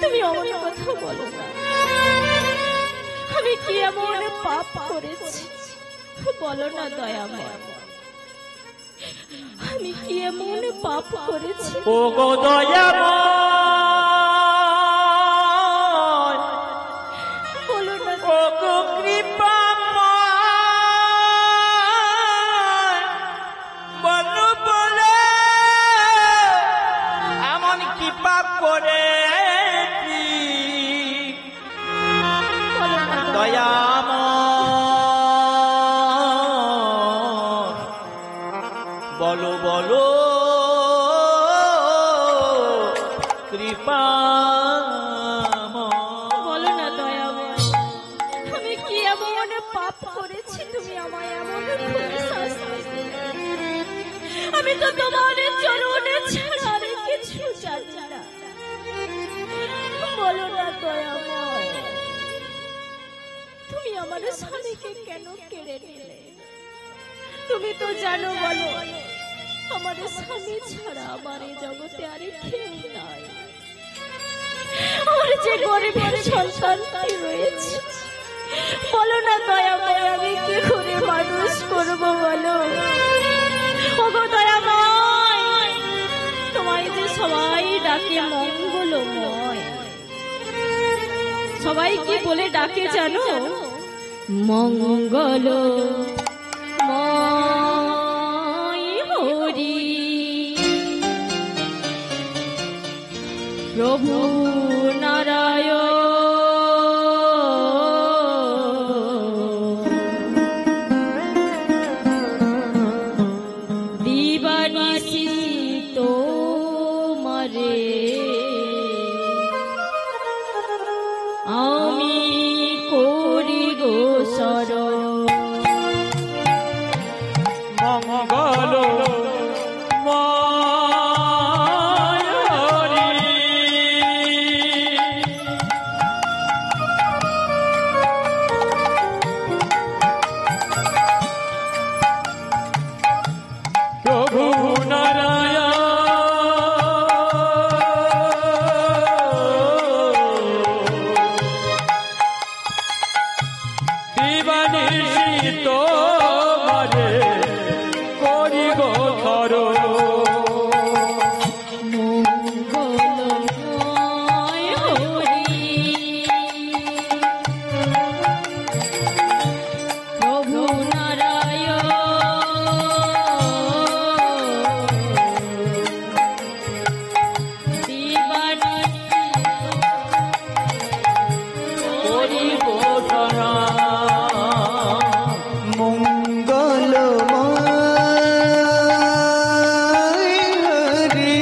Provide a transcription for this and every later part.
তুমি অমন কথা বলো না। আমি কি এমন পাপ করেছি বলো না দয়াময়, আমি কি এমন পাপ করেছি? ও গো দয়াময় বলো না। ও গো কৃপাময় বলো বলে এমন কি পাপ করেছি দয়াময় বলো বলো কৃপা বলো না দয়াময়, আমি কি এমন পাপ করেছি তুমি আমায় এমন করে শাস্তি দিলে? আমি তো তোমার চরণে ছাড়া আর কিছু জানি না। বলো না দয়াময়, তুমি আমার স্বামীকে কেন কেড়ে নিলে? তুমি তো জানো বলো আমার স্বামী ছাড়া আমার এই জগতে আর কেউ নাই। আমার যে গরিবের সন্তানটি রয়েছে, বলো না দয়াময় আমি কি করে মানুষ করবো বলো? ওগো দয়াময়, তোমায় যে সবাই ডাকে মঙ্গলময়, সবাই কি বলে ডাকে জানো? মঙ্গল হরি প্রভু নারায়ণ দিবানিশি তোমারে আমি করি গো শরণ। মঙ্গল প্রভু নারায়ণ দিবানিশি তোমারে করি গো শরণ। মঙ্গলময় হরি প্রভু নারায়ণ দিবানিশি করি গো শরণ। মঙ্গলময় হরি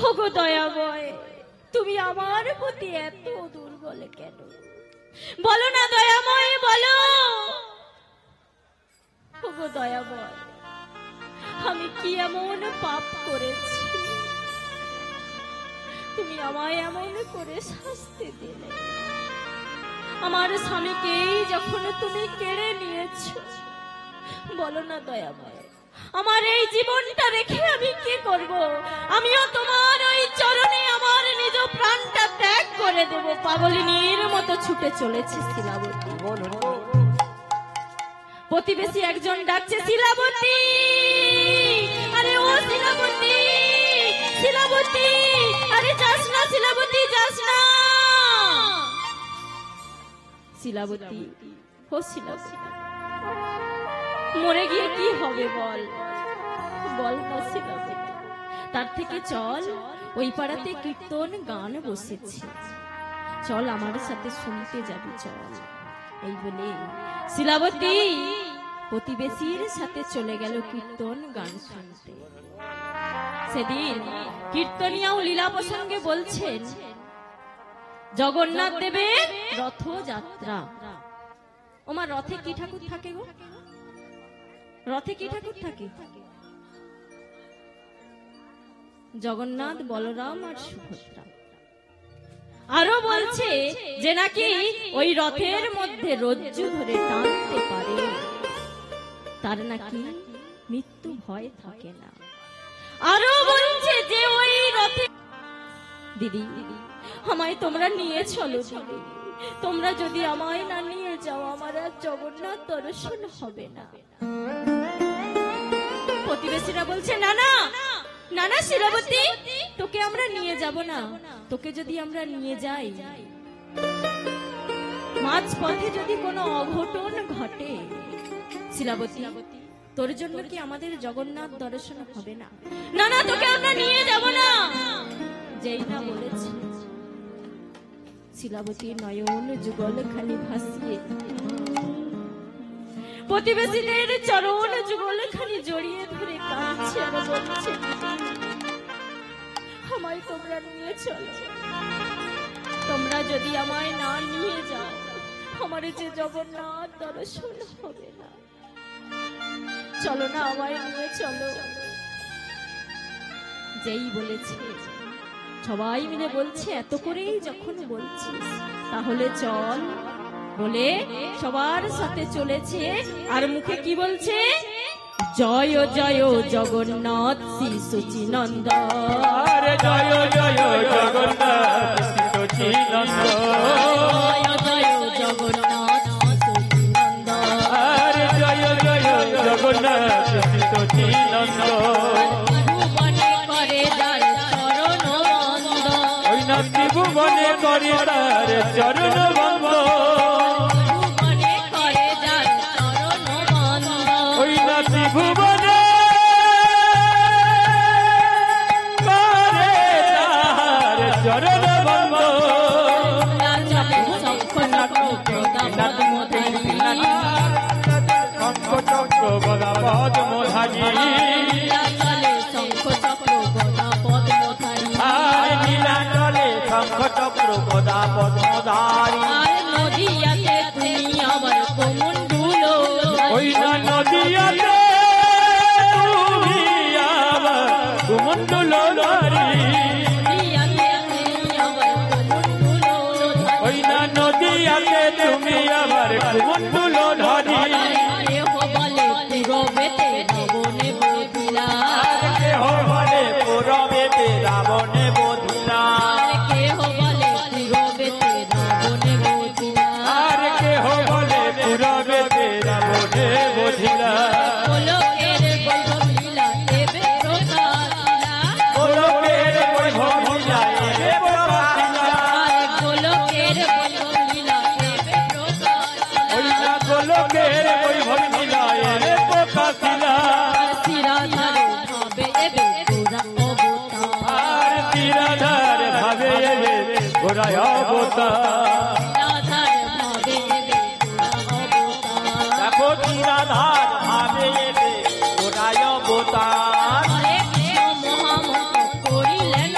ওগো দয়াময়, তুমি আমার প্রতি এত দুর্বল কেন? বলো না দয়াময়, বলো। ওগো দয়াময়, আমি কি এমন পাপ করেছি তুমি আমায় এমন করে শাস্তি দিলে? আমার স্বামীকে যখন তুমি কেড়ে নিয়েছো, বলো না দয়াময়, আমার এই জীবনটা রেখে আমি কি করব? আমিও তোমার ওই চরণে আমার নিজ প্রাণটা ত্যাগ করে দেব। পাগলিনীর মতো ছুটে চলেছে শিলাবতী। প্রতিবেশী একজন ডাকছে, শিলাবতী, আরে ও শিলাবতী, শিলাবতী, আরে যাস না শিলাবতী, যাস না। শিলাবতী, ও শিলাবতী, মরে গিয়ে কি হবে বল, বল না শিলাবতী। তার থেকে চল, ওই পাড়াতে কীর্তন গান বসেছে, চল আমার সাথে শুনতে যাবি, চল। এই বলে শিলাবতী প্রতিবেশীর সাথে চলে গেল কীর্তন গান শুনতে। সেদিন কীর্তনিয়াও লীলা প্রসঙ্গে বলছেন, জগন্নাথ দেবের রথযাত্রা। ওমা, রথে কি ঠাকুর থাকে গো? রথে কি ঠাকুর থাকে? জগন্নাথ, বলরাম আর সুভদ্রা। আরো বলছে যে নাকি ওই রথের মধ্যে রজ্জু ধরে টানতে পারে, তার নাকি মৃত্যু ভয় থাকে না। আরো বলছে যে ওই রথে, দিদি আমায় তোমরা নিয়ে চলো দিদি, তোমরা যদি আমায় না নিয়ে যাও আমার আর জগন্নাথ দর্শন হবে না। প্রতিবেশীরা বলছে, না না না না শিলাবতী, তোকে আমরা নিয়ে যাব না। তোকে যদি আমরা নিয়ে যাই, মাঝ পথে যদি কোনো অঘটন ঘটে, শিলাবতী তোর জন্য কি আমাদের জগন্নাথ দর্শন হবে না? না না, তোকে আমরা নিয়ে যাব না। যেই না বলেছে, শিলাবতীর নয়ন যুগল খালি ভাসিয়ে প্রতিবেশীদের চরণ যুগল খালি জড়িয়ে ধরে কাঁদছে আর বলছে, আমায় তোমরা নিয়ে চলো। তোমরা যদি আমায় না নিয়ে যাও, আমার যে জগন্নাথ দর্শন হবে না। চলো না, আমায় নিয়ে চলো। যেই বলেছে, সবাই মিলে বলছে, এত করেই যখন বলছিস তাহলে চল বলে সবার সাথে চলেছে। আর মুখে কি বলছে? জয় জয় জগন্নাথ শ্রী সচিনন্দন, জয় জয় জগন্নাথ শ্রী সচিনন্দন, জয় জগন্নাথ শ্রী সচিনন্দন, জয় জয় জগন্নাথ শ্রী সচিনন্দন। ত্রিভুবনে করে তার চরণ বন্দন, ওই না ত্রিভুবনে করে তার চরণ বন্দন। শঙ্খ চক্র গদা পদ্মধারী, শঙ্খ চক্র গদা পদ্মধারী। নদিয়াতে তুমি আবার কমণ্ডল, ওই না নদিয়াতে তুমি আবার কুমণ্ডল ধারী, ওই না নদিয়াতে তুমি আবার কুমণ্ডল ধারী। কেহ বলে পুরবেতে রাবণে বধিলা, কেহ বলে পুরবেতে রাবণে বধিলা, কেহ বলে পুরবেতে রাবণে বধিলা, আর কেহ বলে পুরবেতে রাবণে বধিলা। গোলকের বৈভব লীলা দেবে প্রকাশিলা, গোলকের বৈভব লীলা এবে প্রকাশিলা, গোলকের বৈভব লীলা দেবে প্রকাশিলা, ওই না গোলকের বৈভব লীলা এবে প্রকাশিলা। শিরাধারে ভাবে এবে গোরা অবতার, আর তীরাধার ভাবে এবে গোরায় অবতার। শিরাধারে ভাবে এবে গোরা অবতার, দেখো তীরাধার ভাবে এবে গোরায় অবতার। হরে কৃষ্ণ মহামন্ত্র করিলেন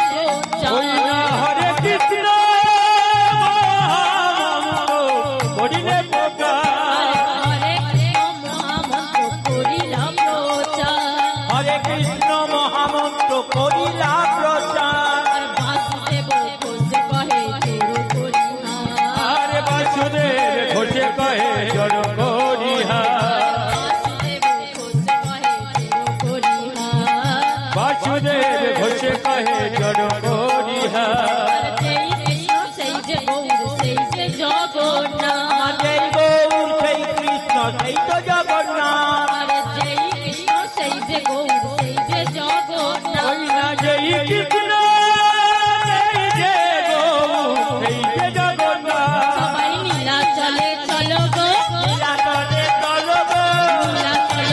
চরণ পরিহার যেই কৃষ্ণ সেই যে গৌর সেই যে জগন্নাথ যেই গৌর সেই কৃষ্ণ সেই তো জগন্নাথ আরে যেই কৃষ্ণ সেই যে গৌর সেই যে জগন্নাথ ওই না যেই কৃষ্ণ সেই যে গৌর সেই যে জগন্নাথ সবাই নীলা চলে চলো গো নীলাচলে চলো গো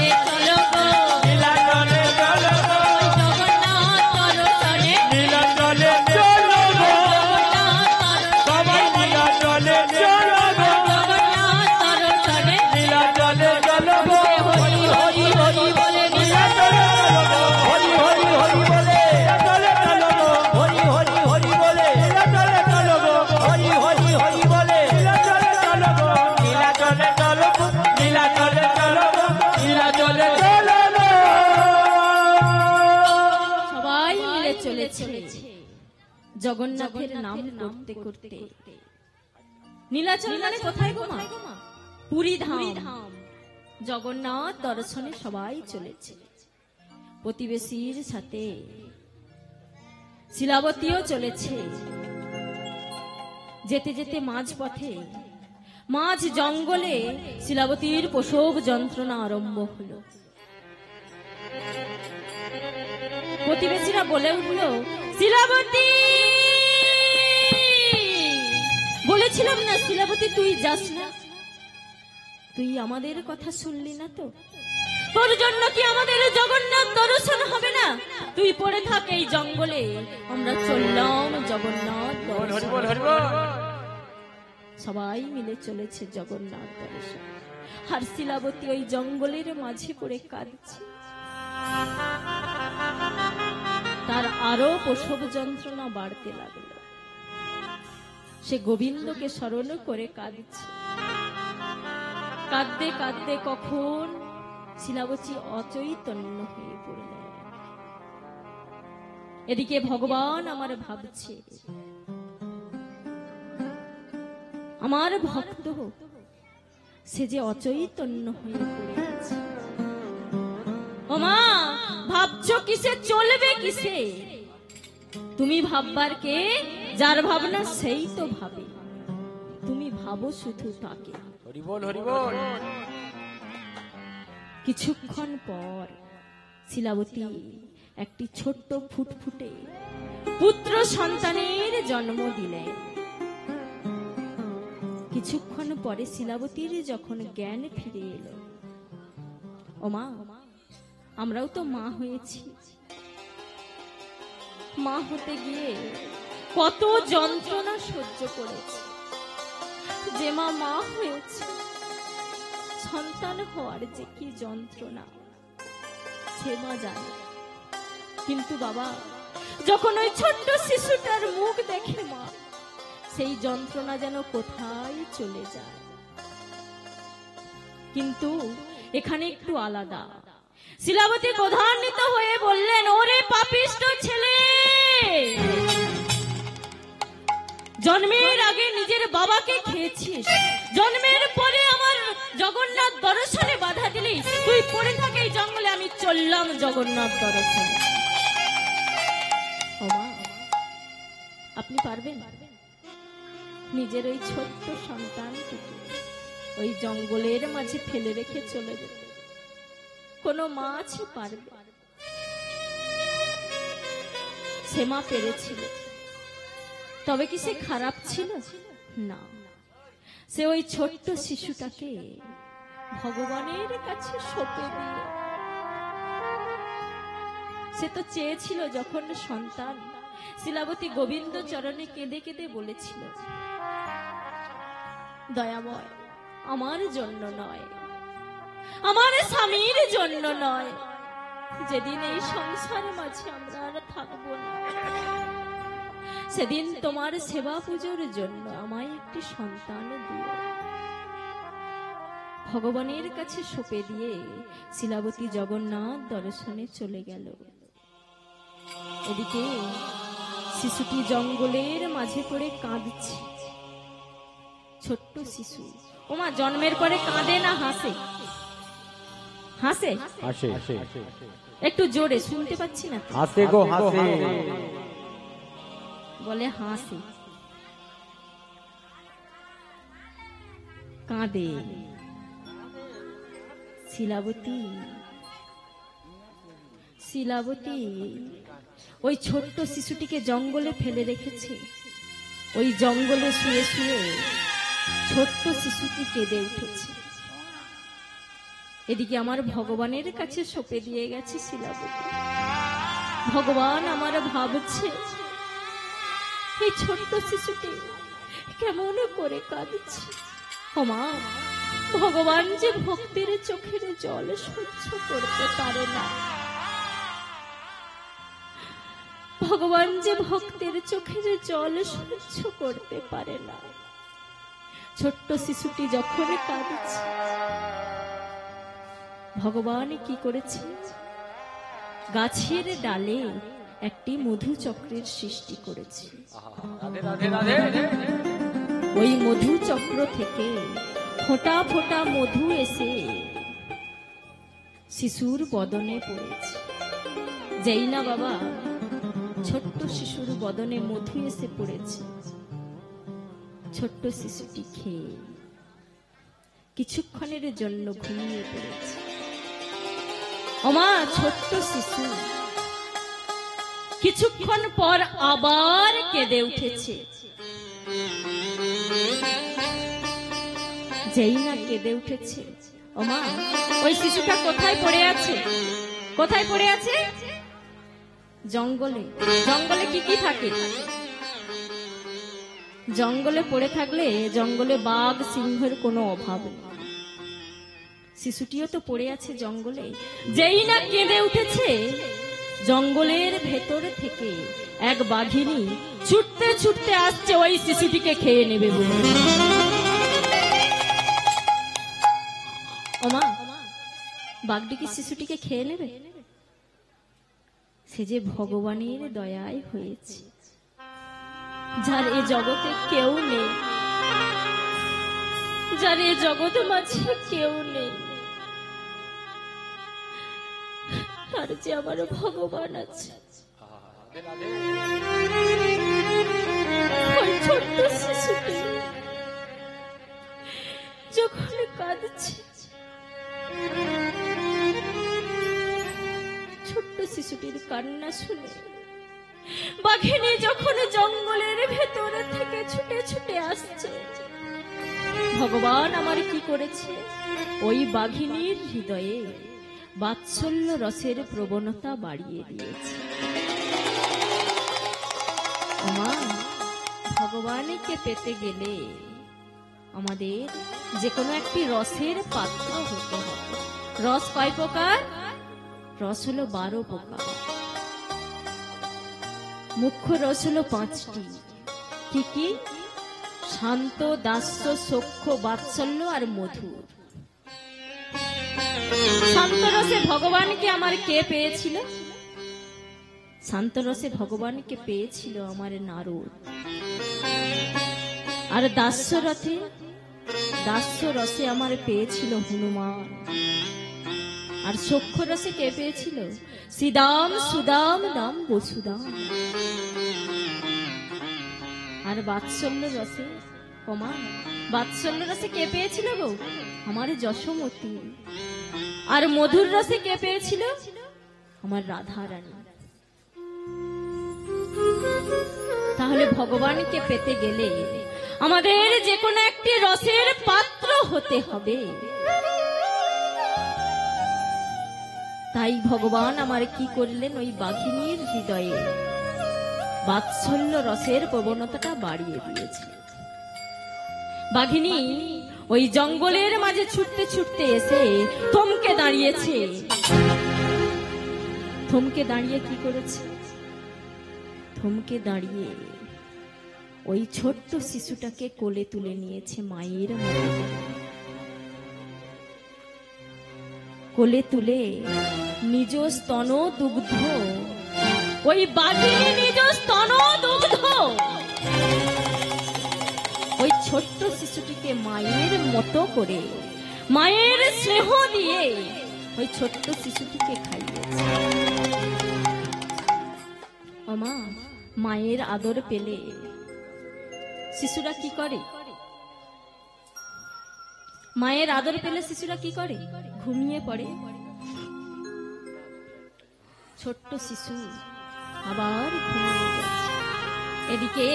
নীলা চলে চলো গো নীলাচলে চলো গো জগন্নাথ দর্শনে নীলাচলে চলো গো সবাই নীলাচলে চলো গো জগন্নাথ দর্শনে নীলাচলে চলো গো হরি হরি হরি বলে নীলাচলে চলো গো হরি হরি হরি বলে নীলাচলে চলো গো হরি হরি হরি বলে নীলাচলে চলো গো হরি হরি হরি বলে নীলাচলে চলো গো নীলাচলে চলো গো নীলাচলে চলো গো নীলাচলে চলো গো সবাই মিলে চলেছে জগন্নাথের নাম করতে করতে নীলাচল মানে কোথায় গো মা পুরী ধাম জগন্নাথ দর্শনে সবাই চলেছে প্রতিবেশীর সাথে শিলাবতীও চলেছে যেতে যেতে মাঝ পথে মাঝ জঙ্গলে শিলাবতীর প্রসব যন্ত্রণা আরম্ভ হলো প্রতিবেশীরা বলে উঠল শিলাবতী বলেছিলাম না শিলাবতী তুই যাস না তুই আমাদের কথা শুনলি না তো তোর জন্য কি আমাদের জগন্নাথ দর্শন হবে না তুই পড়ে থাক এই জঙ্গলে আমরা চললাম জগন্নাথ দর্শন সবাই মিলে চলেছে জগন্নাথ দর্শন আর শিলাবতী ওই জঙ্গলের মাঝে পড়ে কাঁদছে তার আরো প্রসব যন্ত্রণা বাড়তে লাগলো সে গোবিন্দকে স্মরণ করে কাঁদছে কাঁদতে কাঁদতে কখন শিলাবতী অচৈতন্য হয়ে পড়লেন এদিকে ভগবান আমার ভাবছে আমার ভক্ত সে যে অচৈতন্য হয়ে পড়েছে ও মা ভাবছো কিসে চলবে কিসে তুমি ভাববার কে যার ভাবনা সেই তো ভাবে তুমি ভাবো শুধু তাকে হরি বল হরি বল কিছুক্ষণ পর শিলাবতী একটি ছোট্ট ফুটফুটে পুত্র সন্তানের জন্ম দিলেন কিছুক্ষণ পরে শিলাবতীর যখন জ্ঞান ফিরে এলো ও মা আমরাও তো মা হয়েছি মা হতে গিয়ে কত যন্ত্রণা সহ্য করেছি যে মা মা হয়েছে সন্তান হওয়ার যে কি যন্ত্রণা সে মা জানে কিন্তু বাবা যখন ওই ছোট্ট শিশুটার মুখ দেখে মা সেই যন্ত্রণা যেন কোথায় চলে যায় কিন্তু এখানে একটু আলাদা শিলাবতী ক্রোধান্বিত হয়ে বললেন ওরে পাপিষ্ঠ ছেলে জন্মের আগে নিজের বাবাকে খেয়েছিস জন্মের পরে আমার জগন্নাথ দর্শনে বাধা দিলি তুই পড়ে থাকে এই জঙ্গলে আমি চললাম জগন্নাথ দর্শনে ও মা আপনি পারবেন নিজের ওই ছোট্ট সন্তানকে ওই জঙ্গলের মাঝে ফেলে রেখে চলে যেতে কোনো মা আছে পারবে সে মা পেরেছিল তবে কি সে খারাপ ছিল না সে ওই ছোট্ট শিশুটাকে ভগবানের কাছে সঁপে দিয়ে সে তো চেয়েছিল যখন সন্তান শিলাবতী গোবিন্দ চরণে কেঁদে কেঁদে বলেছিল দয়াময় আমার জন্য নয় আমার স্বামীর জন্য নয় যেদিন এই সংসারের মাঝে আমরা আর থাকবো না সেদিন তোমার সেবা পুজোর জন্য আমায় একটি সন্তান দিও ভগবানের কাছে সঁপে দিয়ে শিলাবতী জগন্নাথ দর্শনে চলে গেল এদিকে শিশুটি জঙ্গলের মাঝে পড়ে কাঁদছে ছোট্ট শিশু ওমা জন্মের পরে কাঁদে না হাসে হাসে হাসে একটু জোরে শুনতে পাচ্ছি না হাসে গো হাসে বলে হাসে, কাঁদে। শিলাবতী, শিলাবতী ওই ছোট্ট শিশুটিকে জঙ্গলে ফেলে রেখেছে। ওই জঙ্গলে শুয়ে শুয়ে ছোট্ট শিশুটি কেঁদে উঠেছে। এদিকে আমার ভগবানের কাছে সঁপে দিয়ে গেছে শিলাবতী। ভগবান আমার ভাবছে এই ছোট্ট শিশুটি কেমন করে কাঁদছে। ওমা, ভগবান যে ভক্তির চোখের জল সহ্য করতে পারে না, ভগবান যে ভক্তের চোখের জল সহ্য করতে পারে না। ছোট্ট শিশুটি যখন কাঁদছে, ভগবান কি করেছে, গাছের ডালে একটি মধু চক্রের সৃষ্টি করেছে। ওই মধু চক্র থেকে ফোঁটা ফোঁটা মধু এসে শিশুর বদনে পড়েছে। যেই না বাবা ছোট্ট শিশুর বদনে মধু এসে পড়েছে, ছোট্ট শিশুটি খেয়ে কিছুক্ষণের জন্য ঘুমিয়ে পড়েছে। ওমা, ছোট্ট শিশু কিছুক্ষণ পর আবার কেঁদে উঠেছে। যেই না কেঁদে উঠেছে, ওমা ওই শিশুটা কোথায় পড়ে আছে? কোথায় পড়ে আছে? জঙ্গলে। জঙ্গলে কি কি থাকে? জঙ্গলে পড়ে থাকলে জঙ্গলে বাঘ সিংহের কোনো অভাব নেই। শিশুটিও তো পড়ে আছে জঙ্গলে। যেই না কেঁদে উঠেছে, জঙ্গলের ভেতর থেকে এক বাঘিনী ছুটতে ছুটতে আসছে ওই শিশুটিকে খেয়ে নেবে বলে। ওমা, বাঘটি কি শিশুটিকে খেয়ে নেবে? সে যে ভগবানের দয়ায় হয়েছে, যার এ জগতে কেউ নেই, যার এ জগৎ মাঝে কেউ নেই, তার যে আমার ভগবান আছে। ওই ছোট্ট শিশুটি যখন কাঁদছে, ছোট্ট শিশুটির কান্না শুনে বাঘিনী যখন জঙ্গলের ভেতর থেকে ছুটে ছুটে আসছে, ভগবান আমার কি করেছে, ওই বাঘিনীর হৃদয়ে বাৎসল্য রসের প্রবণতা বাড়িয়ে দিয়েছে। ওমা, ভগবানকে পেতে গেলে আমাদের যে কোনো একটি রসের পাত্র হতে হবে। রস কয় প্রকার? রস হলো 12 প্রকার। মুখ্য রস হলো 5টি। কি কি? শান্ত, দাস্য, সখ্য, বাৎসল্য আর মধুর। শান্ত রসে ভগবানকে আমার কে পেয়েছিল? শান্ত রসে ভগবানকে পেয়েছিল আমার নারদ। আর দাস্য রসে আমার পেয়েছিল হনুমান। আর সখ্য রসে কে পেয়েছিল? শ্রীদাম, সুদাম, দাম, বসুদাম। আর বাৎসল্য রসে, বাৎসল্য রসে কে পেয়েছিল গো? আমার যশোমতী। আর মধুর রসে কে পেয়েছিল? আমার রাধা রানী। তাহলে ভগবানকে পেতে গেলে আমাদের যে কোনো একটি রসের পাত্র হতে হবে। তাই ভগবান আমার কি করলেন, ওই বাঘিনীর হৃদয়ে বাৎসল্য রসের প্রবণতাটা বাড়িয়ে দিয়েছে। বাঘিনী ওই জঙ্গলের মাঝে ছুটতে ছুটতে এসে থমকে দাঁড়িয়েছে। থমকে দাঁড়িয়ে কি করেছে? থমকে দাঁড়িয়ে ওই ছোট্ট শিশুটাকে কোলে তুলে নিয়েছে মায়ের মতো। কোলে তুলে নিজ স্তন দুগ্ধ, ওই বাঘিনী নিজ স্তন দুগ্ধ ওই ছোট্ট শিশুটিকে মায়ের মতো করে, মায়ের স্নেহ দিয়ে ওই ছোট্ট শিশুটিকে খাইয়েছে। ওমা, মায়ের আদর পেলে শিশুরা কি করে? মায়ের আদর পেলে শিশুরা কি করে? ঘুমিয়ে পড়ে। ছোট্ট শিশু আবার ঘুমিয়ে যাচ্ছে। এদিকে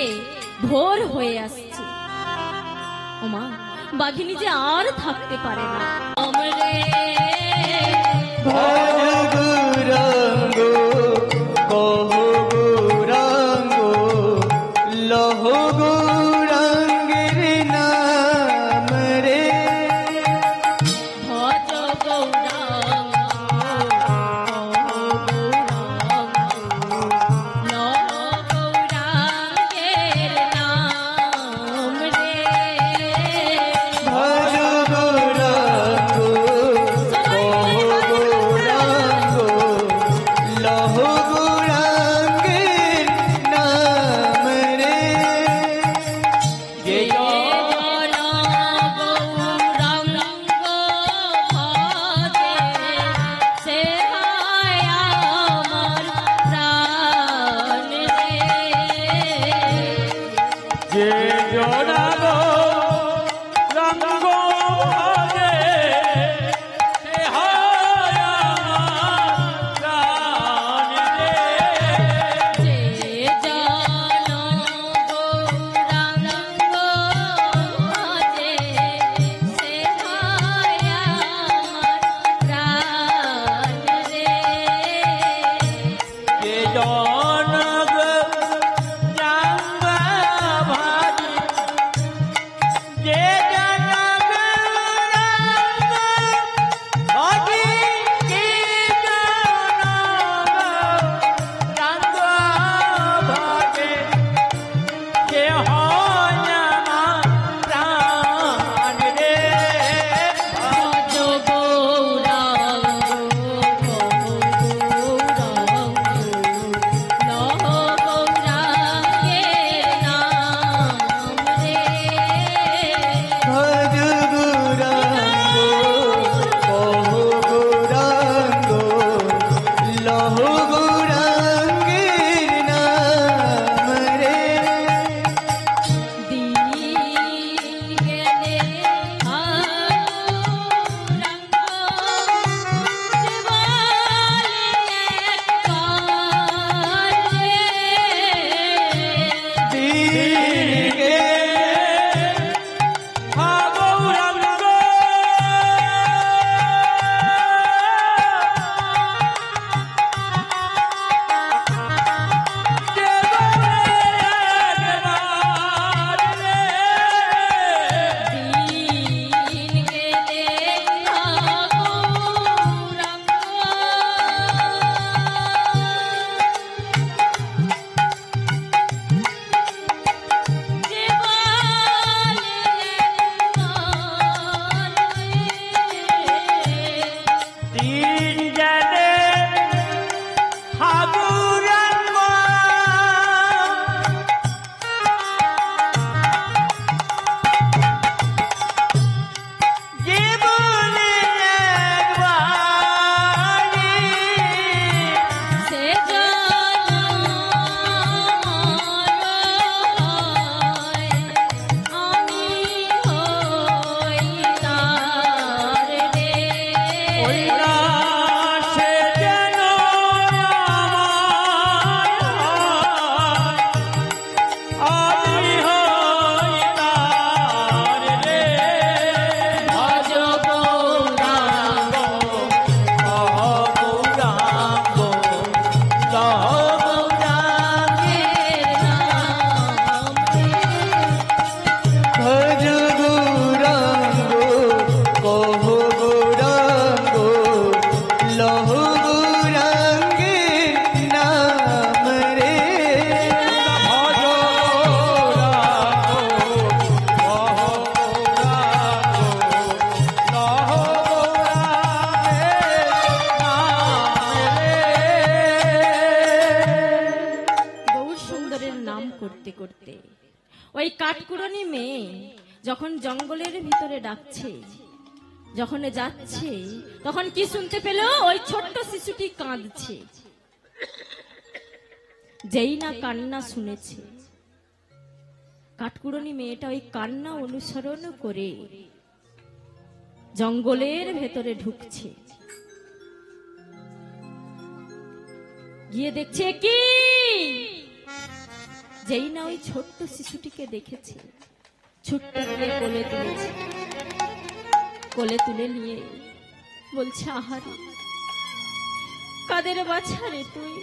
ভোর হয়ে আসছে। ওমা, বাঘিনী যে আর থাকতে পারে না। আমরে গৌরাঙ্গ কহ গৌরাঙ্গ লহ গৌরাঙ্গের নাম রে। ভজ গৌরাঙ্গ লহ গৌরাঙ্গের নাম রে। ভজ গৌরাঙ্গ কহ গৌরাঙ্গ লহ গৌরাঙ্গের নাম রে। যে যে জনাব রঙ্গ ভজে সে হয় আমার প্রাণ রে। যে জনক রাঙ্গা ভাজি যে জনক রাঙ্গা ভাজি যে জনক রাঙ্গা ভাজি সে হয় আমার প্রাণ রে। ভজ গৌরাঙ্গ কহ গৌরাঙ্গ লহ গৌরাঙ্গের নাম রে। দিকে তিন জনে হাবুরাঙ্গ জীবনে একবারই ওই না সে যেন আমার আমি হই তার রে। ভজ গৌরাঙ্গ কহ গৌরাঙ্গ লহ গৌরাঙ্গের ভজ গৌরাঙ্গ কহ গৌরাঙ্গ লহ গৌরাঙ্গের নাম রে। ভজ গৌরাঙ্গ কহ গৌরাঙ্গ লহ গৌরাঙ্গের নাম রে। গৌর সুন্দরের নাম করতে করতে ওই কাঠকুড়নি মেয়ে যখন জঙ্গলের ভিতরে ডাকছে, যখন যাচ্ছে, তখন কি শুনতে পেল? ওই ছোট্ট শিশুটি কাঁদছে। যেই না কান্না শুনেছে, কাঠকুড়নি মেয়েটা ওই কান্না অনুসরণ করে জঙ্গলের ভেতরে ঢুকছে। গিয়ে দেখছে কি, যেই না ওই ছোট্ট শিশুটিকে দেখেছে, ছুটতে গিয়ে কোলে তুলেছে। কোলে তুলে নিয়ে বলছে, আহারে কাদের বাছা রে তুই?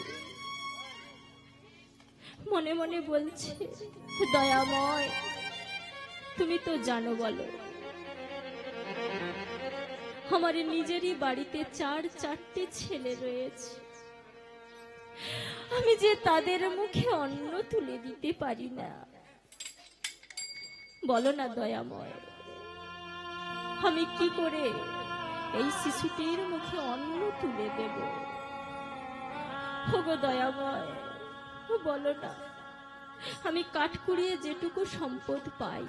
মনে মনে বলছে, দয়াময় তুমি তো জানো, বলো আমার নিজেরই বাড়িতে 4-4টে ছেলে রয়েছে, আমি যে তাদের মুখে অন্ন তুলে দিতে পারি না। বলো না দয়াময়, আমি কি করে এই শিশুটির মুখে অন্ন তুলে দেব? ওগো দয়াময়, বলো না, আমি কাঠ কুড়িয়ে যেটুকু সম্পদ পাই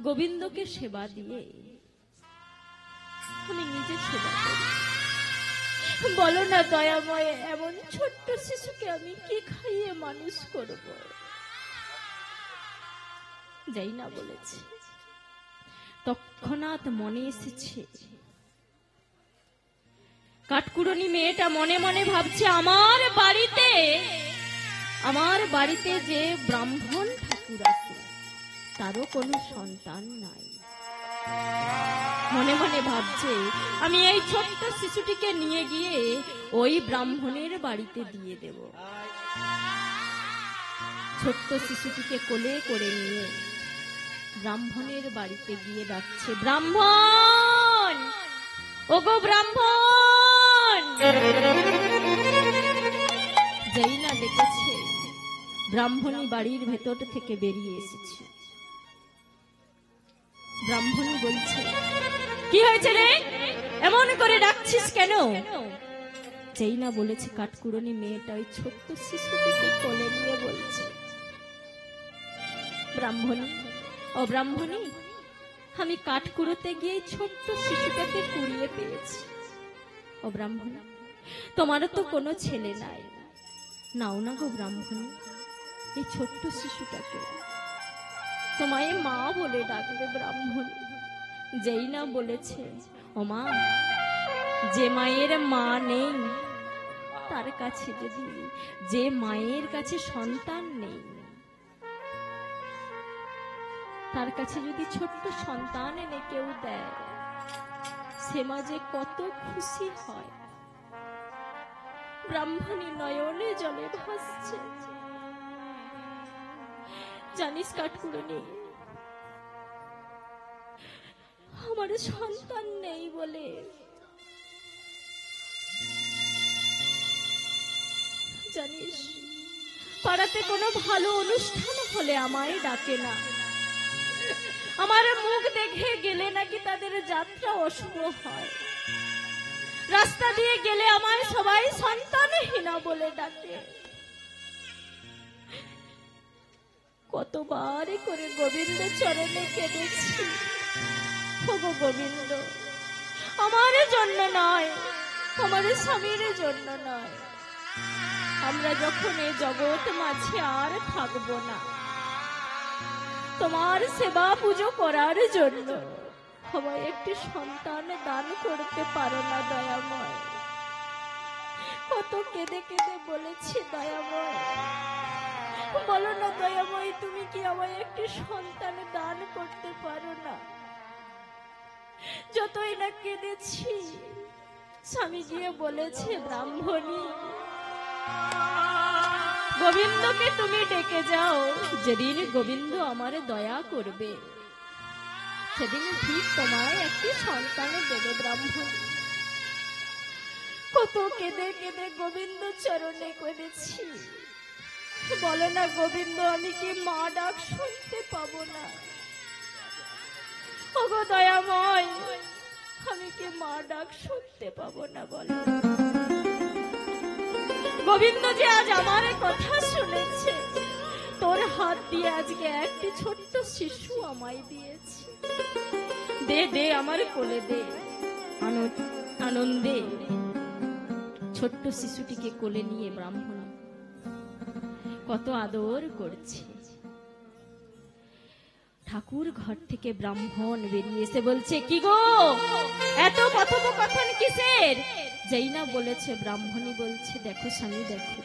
গোবিন্দকে সেবা দিয়ে আমি নিজে সেবা করি। বলো না দয়াময়, এমন ছোট্ট শিশুকে আমি কি খাইয়ে মানুষ করব? যাই না বলেছে, তৎক্ষণাৎ মনে এসেছে, কাঠকুড়নি মেয়েটা মনে মনে ভাবছে, আমার বাড়িতে যে ব্রাহ্মণ ঠাকুর আছে তারও কোনো সন্তান নাই। মনে মনে ভাবছে, আমি এই ছোট্ট শিশুটিকে নিয়ে গিয়ে ওই ব্রাহ্মণের বাড়িতে দিয়ে দেব। ছোট্ট শিশুটিকে কোলে করে নিয়ে ব্রাহ্মণের বাড়িতে গিয়ে ডাকছে, ব্রাহ্মণ, ওগো ব্রাহ্মণ। যেই না দেখেছে ব্রাহ্মণী বাড়ির ভেতর থেকে বেরিয়ে এসেছে। ব্রাহ্মণী বলছে, কি হয়েছে রে, এমন করে ডাকছিস কেন? যেই না বলেছে, কাঠকুড়নি মেয়েটা ওই ছোট্ট শিশুটিকে কোলে নিয়ে বলছে, ব্রাহ্মণী, ও ব্রাহ্মণী, আমি কাঠ কুড়োতে গিয়ে ছোট্ট শিশুটাকে কুড়িয়ে পেয়েছি। ও ব্রাহ্মণী, তোমারও তো কোনো ছেলে নাই, নাও না গো ব্রাহ্মণী, এই ছোট্ট শিশুটাকে তোমায় মা বলে ডাকবে। ব্রাহ্মণী যেই না বলেছে, ও মা, যে মায়ের মা নেই তার কাছে যদি, যে মায়ের কাছে সন্তান নেই তার কাছে যদি ছোট্ট সন্তান এনে কেউ দেয়, সে মা যে কত খুশি হয়। ব্রাহ্মণী নয়নে জলে ভাসছে। জানিস কাঠকুড়নি, আমার সন্তান নেই বলে জানিস পাড়াতে কোনো ভালো অনুষ্ঠান হলে আমায় ডাকে না, আমার মুখ দেখে গেলে নাকি তাদের যাত্রা অশুভ হয়। রাস্তা দিয়ে গেলে আমায় সবাই সন্তানহীনা বলে ডাকে। কতবার করে গোবিন্দ চরণে কেঁদেছি, ওগো গোবিন্দ, আমার জন্য নয়, আমার স্বামীর জন্য নয়, আমরা যখন এই জগৎ মাঝে আর থাকবো না, তোমার সেবা পুজো করার জন্য আমায় একটি সন্তান দান করতে পারো না দয়াময়? কত কেঁদে কেঁদে বলেছি, দয়াময় বলো না দয়াময়, তুমি কি আমায় একটি সন্তান দান করতে পারো না? যতই না কেঁদেছি, স্বামী গিয়ে বলেছে, ব্রাহ্মণী, গোবিন্দকে তুমি ডেকে যাও, যেদিন গোবিন্দ আমার দয়া করবে সেদিন ঠিক তোমায় একটি সন্তান দেবে। ব্রাহ্মণ কত কেঁদে কেঁদে গোবিন্দ চরণে করেছি, বলো না গোবিন্দ, আমি কি মা ডাক শুনতে পাবো না? ওগো দয়াময়, আমি কি মা ডাক শুনতে পাবো না? বলো। গোবিন্দ যে আজ আমার কথা শুনেছে, তোর হাত দিয়ে আজকে একটি ছোট্ট শিশু আমায় দিয়েছে, দে দে আমার কোলে দে। আনন্দে ছোট্ট শিশুটিকে কোলে নিয়ে ব্রাহ্মণ কত আদর করছে। ঠাকুর ঘর থেকে ব্রাহ্মণ বেরিয়ে এসে বলছে, কি গো এত কথোপকথন কিসের? যেই না বলেছে ব্রাহ্মণী বলছে, দেখো স্বামী দেখো,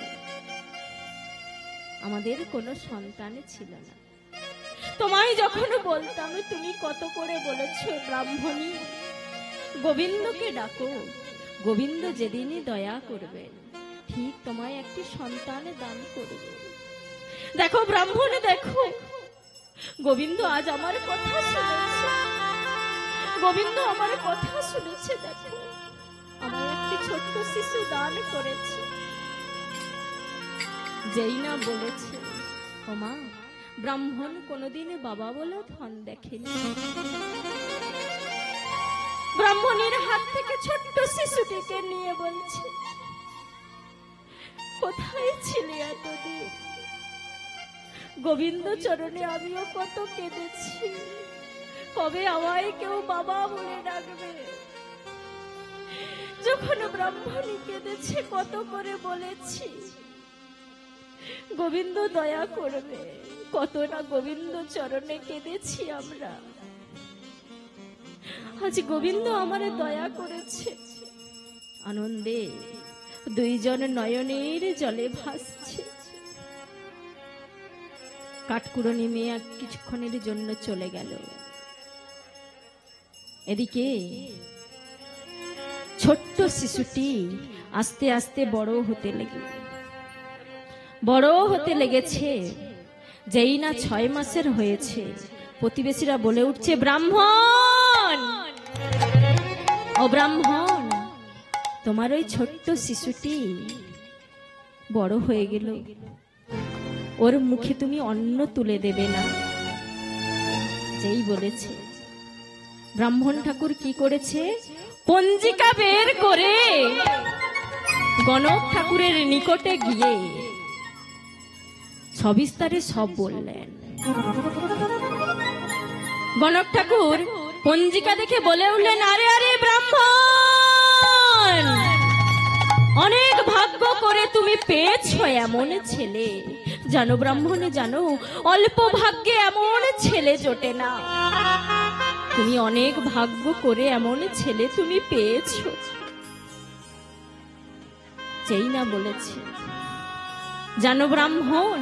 আমাদের কোনো সন্তান ছিল না। তোমায় যখন বলতাম তুমি কত করে বলেছো, ব্রাহ্মণী গোবিন্দকে ডাকো, গোবিন্দ যেদিনই দয়া করবেন ঠিক তোমায় একটি সন্তান দান করবে। দেখো ব্রাহ্মণ দেখো, গোবিন্দ আজ আমার কথা শুনেছে, গোবিন্দ আমার কথা শুনেছে। দেখো আমার একটি ছোট্ট শিশু দান করেছে। যেই না বলেছে, ও মা, ব্রাহ্মণ কোনোদিন বাবা বলে ধন দেখেনি। ব্রাহ্মণের হাত থেকে ছোট্ট শিশুটিকে নিয়ে বলছে, কোথায় ছিলে এতদিন? গোবিন্দ চরণে আমিও কত কেঁদেছি, কবে আমায় কেউ বাবা বলে ডাকবে। যখন ব্রাহ্মণী কেঁদেছে কত করে বলেছি গোবিন্দ দয়া করবে, কত না গোবিন্দ চরণে কেঁদেছি আমরা। আজ গোবিন্দ আমারে দয়া করেছে। আনন্দে দুইজন নয়নের জলে ভাসছে। কাঠকুড়নি মেয়ে কিছুক্ষণের জন্য চলে গেল। এদিকে ছোট্ট শিশুটি আস্তে আস্তে বড় হতে লেগেছে। যেই না 6 মাসের হয়েছে, প্রতিবেশীরা বলে উঠছে, ব্রাহ্মণ ও ব্রাহ্মণ, তোমার ওই ছোট্ট শিশুটি বড় হয়ে গেল, ওর মুখে তুমি অন্ন তুলে দেবে না। যেই বলেছে, ব্রাহ্মণ ঠাকুর কি করেছে, পঞ্জিকা বের করে গণক ঠাকুরের নিকটে গিয়ে সবিস্তারে সব বললেন। গণক ঠাকুর পঞ্জিকা দেখে বলে উঠলেন, আরে আরে ব্রাহ্মণ, অনেক ভাগ্য করে তুমি পেয়েছো এমন ছেলে। জানো ব্রাহ্মণ, জানো অল্প ভাগ্যে এমন ছেলে জোটে না। তুমি অনেক ভাগ্য করে এমন ছেলে তুমি পেয়েছো। যেই না বলেছে, জানো ব্রাহ্মণ,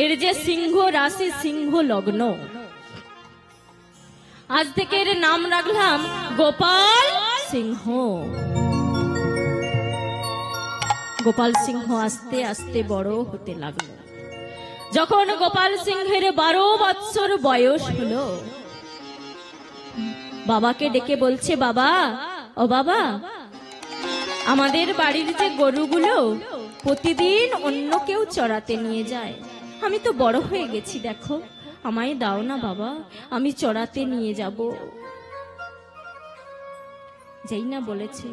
এর যে সিংহ রাশি, সিংহ লগ্ন, আজ থেকে এর নাম রাখলাম গোপাল সিংহ। গোপাল সিংহ আস্তে আস্তে বড় হতে লাগলো। যখন গোপাল সিংহের 12 বৎসর বয়স হলো, বাবাকে ডেকে বলছে, বাবা ও বাবা, আমাদের বাড়ির যে গরুগুলো প্রতিদিন অন্য কেউ চড়াতে নিয়ে যায়, আমি তো বড় হয়ে গেছি, দেখো আমায় দাও না বাবা, আমি চড়াতে নিয়ে যাব। যেই না বলেছে,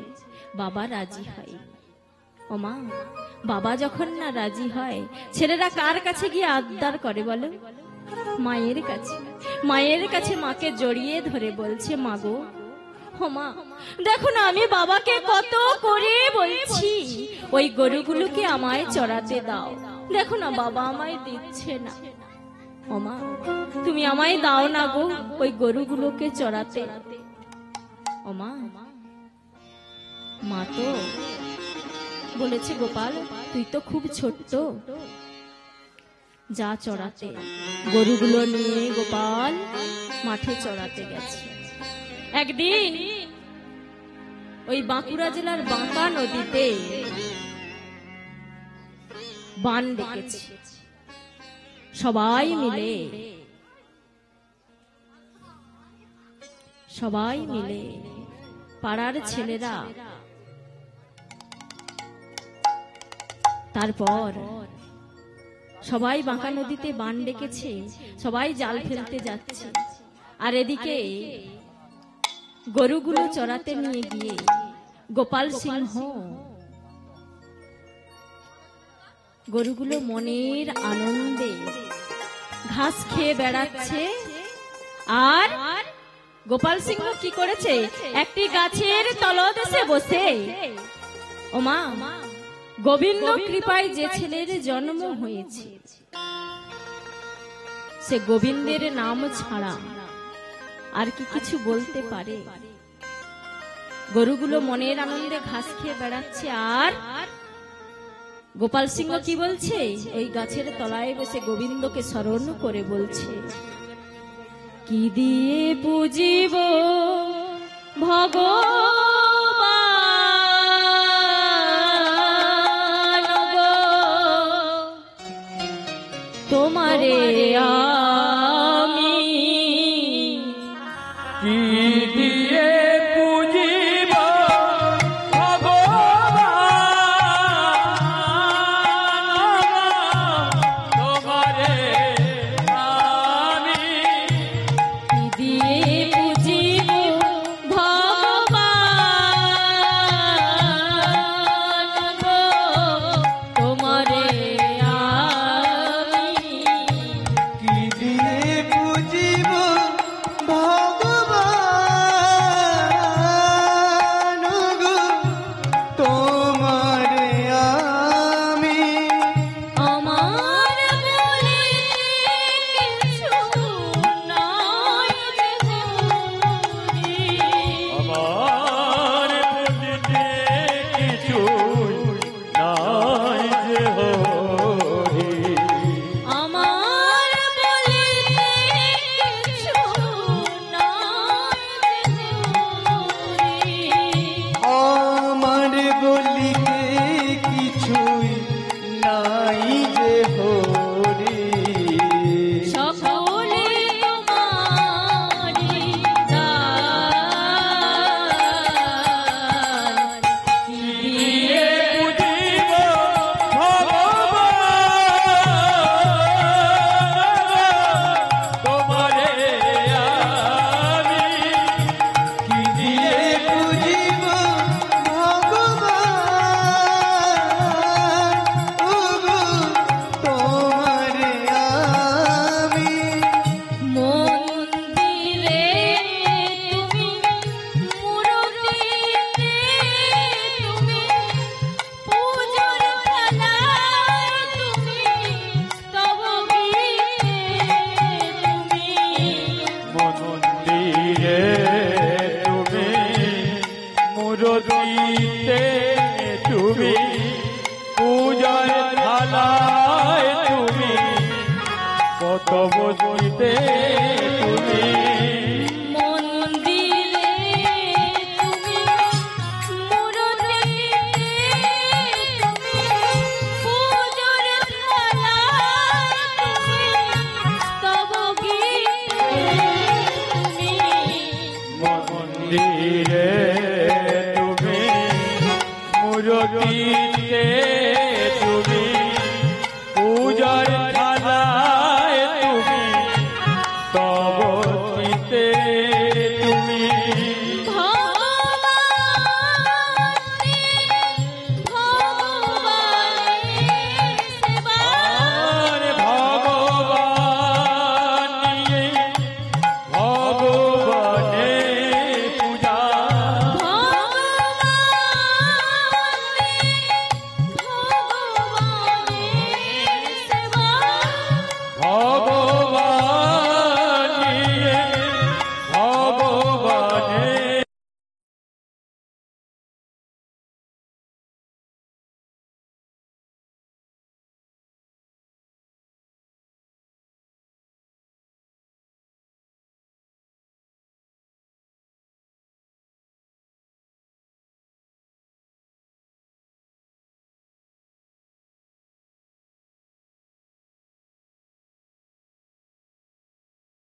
বাবা রাজি হয়। ও মা, বাবা যখন না রাজি হয়, ছেলেরা কার কাছে গিয়ে আবদার করে বলো? মায়ের কাছে। মায়ের কাছে মাকে জড়িয়ে ধরে বলছে, মা গো, ও মা, দেখো না আমি বাবাকে কত করে বলছি ওই গরুগুলোকে আমায় চড়াতে দাও, দেখো না বাবা আমায় দিচ্ছে না। ও মা, তুমি আমায় দাও না গো ওই গরুগুলোকে চড়াতে। ও মা, মা তো বলেছে, গোপাল তুই তো খুব ছোট্ট, যা চড়াতে। গরুগুলো নিয়ে গোপাল মাঠে চড়াতে গেছে। একদিন ওই বাঁকুড়া জেলার বাঁকা নদীতে বান ডেকেছে। সবাই মিলে পাড়ার ছেলেরা, তারপর সবাই বাঁকা নদীতে বান ডেকেছে, সবাই জাল ফেলতে যাচ্ছে। আর এদিকে গরুগুলো চড়াতে নিয়ে গিয়ে গোপাল সিংহ গরুগুলো মনের আনন্দে ঘাস খেয়ে বেড়াচ্ছে। আর গোপাল সিংহ কি করেছে, একটি গাছের তলদেশে বসে ও মা গোবিন্দ কৃপায় যে ছেলের জন্ম হয়েছে সে গোবিন্দের নাম ছাড়া আর কি কিছু বলতে পারে? গরুগুলো মনের আনন্দে ঘাস খেয়ে বেড়াচ্ছে, আর গোপাল সিংহ কি বলছে? ওই গাছের তলায় বসে গোবিন্দকে স্মরণ করে বলছে, কি দিয়ে পুজিব ভগবান গো, তোমারে আমি কি দিয়ে পুজিব ভগবান তোমারে আমি, কি দিয়ে পুজিব ভগবান গো, তোমারে আমি কি দিয়ে পুজিব ভগবান গো, তোমারে আমি। আমার বলে কিছু নাই রে গৌরী, আমার বলিতে কিছু নাই যে হরি, আমার বলে কিছু নাই রে গৌরী, আমার বলিতে কিছুই নাই যে হরি, সকলে তোমারি দান, কি দিয়ে পুজিব ভগবান তোমারে আমি, কি দিয়ে পুজিব ভগবান গো, তোমারে আমি। মন্দিরে তুমি মূর্তিতে তুমি পূজার থালায় তুমি স্তব গীতে তুমি মন্দিরে তুমি মূরতিতে তুমি পূজার থালায় তুমি কত বসিতে